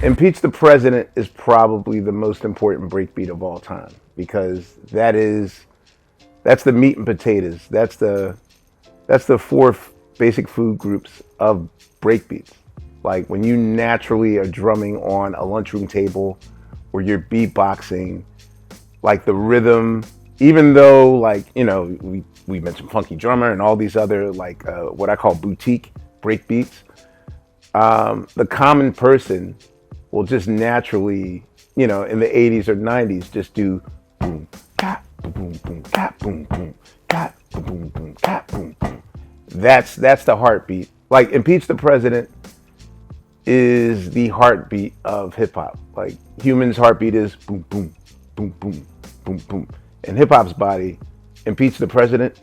Impeach the President is probably the most important breakbeat of all time because that's the meat and potatoes. That's the four basic food groups of breakbeats. Like when you naturally are drumming on a lunchroom table or you're beatboxing, like the rhythm, even though like, you know, we mentioned Funky Drummer and all these other like what I call boutique breakbeats, the common person will just naturally, you know, in the 80s or 90s, just do boom, cat, boom, boom, cat, boom, boom, cat, boom, boom, cat, boom, boom. That's the heartbeat. Like Impeach the President is the heartbeat of hip hop. Like Human's heartbeat is boom, boom, boom, boom, boom, boom. And hip hop's body, Impeach the President,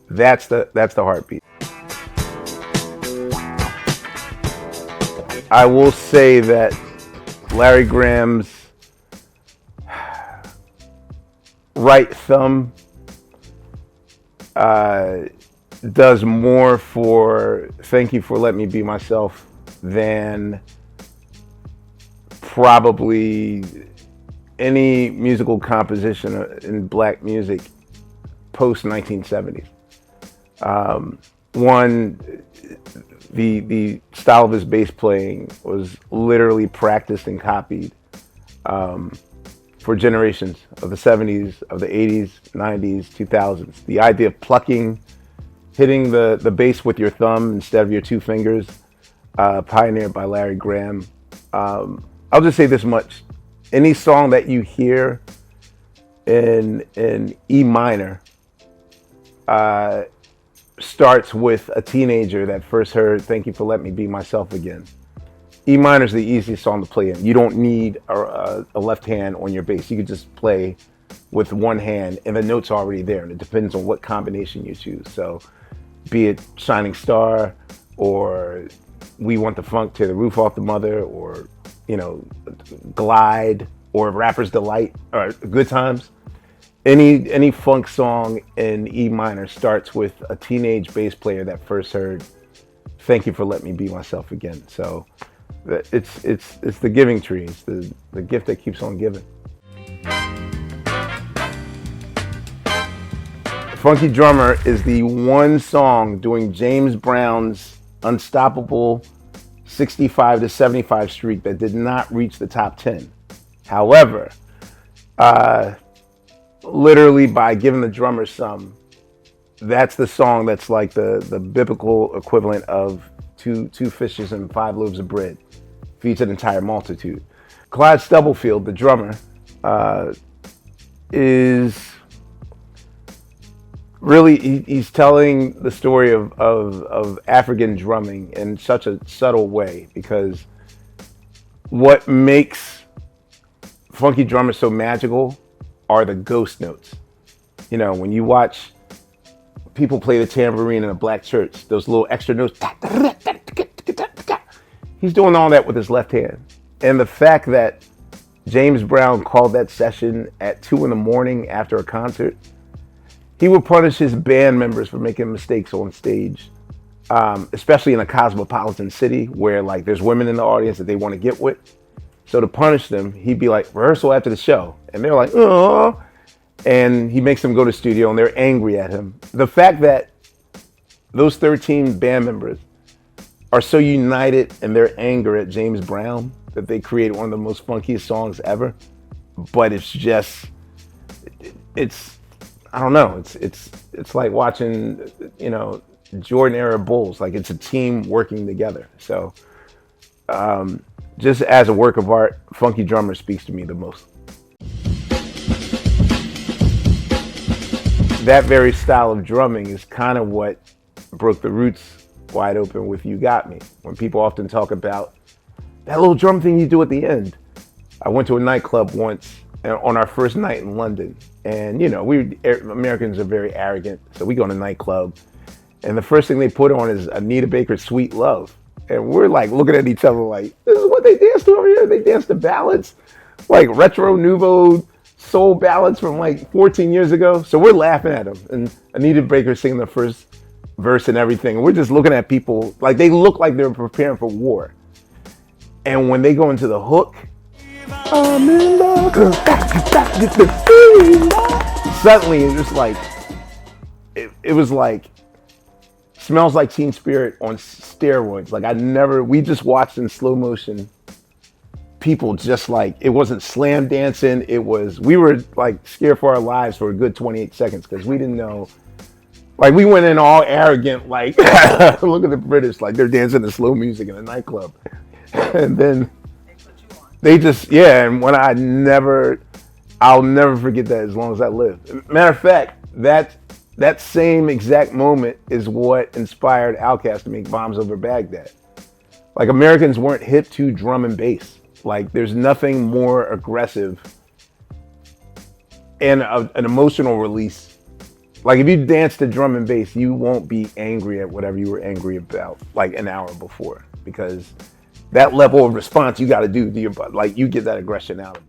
that's the heartbeat. I will say that Larry Graham's right thumb does more for Thank You for Letting Me Be Myself than probably any musical composition in black music post 1970s. One, the style of his bass playing was literally practiced and copied for generations of the 70s, of the 80s, 90s, 2000s. The idea of plucking, hitting the bass with your thumb instead of your two fingers, pioneered by Larry Graham. I'll just say this much. Any song that you hear in E minor starts with a teenager that first heard Thank You for Letting Me Be Myself Again. E minor is the easiest song to play in. You don't need a left hand on your bass. You can just play with one hand and the note's already there, and it depends on what combination you choose. So be it Shining Star or We Want the Funk, Tear the Roof Off the Mother, or, you know, Glide, or Rapper's Delight, or Good Times. Any funk song in E minor starts with a teenage bass player that first heard Thank You for Letting Me Be Myself Again. So it's the giving tree. It's the gift that keeps on giving. Funky Drummer is the one song doing James Brown's unstoppable 65 to 75 streak that did not reach the top 10. However, literally by giving the drummer some, that's the song that's like the biblical equivalent of two fishes and 5 loaves of bread feeds an entire multitude. Clyde Stubblefield, the drummer, is really, he's telling the story of African drumming in such a subtle way, because what makes Funky Drummer so magical are the ghost notes. You know, when you watch people play the tambourine in a black church, those little extra notes, he's doing all that with his left hand. And the fact that James Brown called that session at 2 a.m. after a concert, he would punish his band members for making mistakes on stage, especially in a cosmopolitan city where like there's women in the audience that they want to get with. So to punish them, he'd be like, rehearsal after the show. And they're like, oh. And he makes them go to the studio and they're angry at him. The fact that those 13 band members are so united in their anger at James Brown that they create one of the most funkiest songs ever. But it's just, I don't know. It's like watching, you know, Jordan era Bulls. Like it's a team working together. So just as a work of art, Funky Drummer speaks to me the most. That very style of drumming is kind of what broke the roots wide open with You Got Me. When people often talk about that little drum thing you do at the end. I went to a nightclub once on our first night in London. And, you know, Americans are very arrogant. So we go to a nightclub. And the first thing they put on is Anita Baker's Sweet Love. And we're like looking at each other like, this is what they dance to over here? They dance to ballads, like retro nouveau soul ballads from like 14 years ago. So we're laughing at them. And Anita Baker singing the first verse and everything. And we're just looking at people like they look like they're preparing for war. And when they go into the hook, I'm in love. Suddenly it was like it was like Smells Like Teen Spirit on steroids. Like we just watched in slow motion people just like, it wasn't slam dancing. We were like scared for our lives for a good 28 seconds because we didn't know. Like we went in all arrogant, like, look at the British, like they're dancing to slow music in a nightclub. And then they just, yeah, and when I'll never forget that as long as I live. Matter of fact, that same exact moment is what inspired Outkast to make Bombs Over Baghdad. Like Americans weren't hip to drum and bass. Like there's nothing more aggressive and an emotional release. Like if you dance to drum and bass, you won't be angry at whatever you were angry about like an hour before, because that level of response you got to do to your butt. Like you get that aggression out of it.